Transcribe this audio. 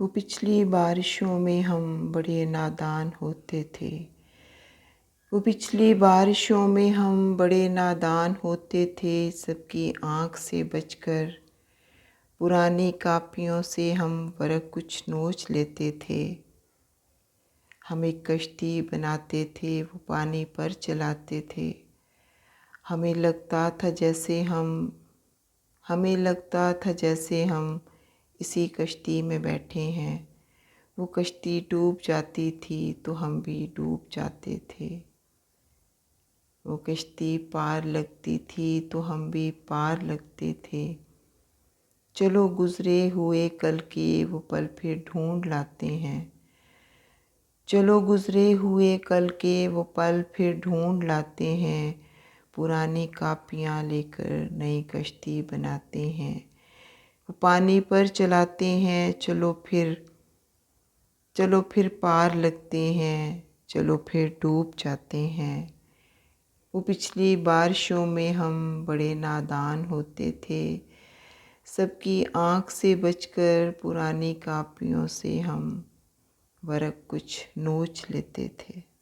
वो पिछली बारिशों में हम बड़े नादान होते थे। वो पिछली बारिशों में हम बड़े नादान होते थे। सबकी आँख से बचकर पुरानी कापियों से हम वरक कुछ नोच लेते थे। हम एक कश्ती बनाते थे, वो पानी पर चलाते थे। हमें लगता था जैसे हम इसी कश्ती में बैठे हैं। वो कश्ती डूब जाती थी तो हम भी डूब जाते थे। वो कश्ती पार लगती थी तो हम भी पार लगते थे। चलो गुज़रे हुए कल के वो पल फिर ढूंढ लाते हैं। चलो गुज़रे हुए कल के वो पल फिर ढूंढ लाते हैं। पुरानी कापियाँ लेकर नई कश्ती बनाते हैं। वो पानी पर चलाते हैं। चलो फिर पार लगते हैं। चलो फिर डूब जाते हैं। वो पिछली बारिशों में हम बड़े नादान होते थे। सबकी आँख से बचकर पुरानी कापियों से हम वरक कुछ नोच लेते थे।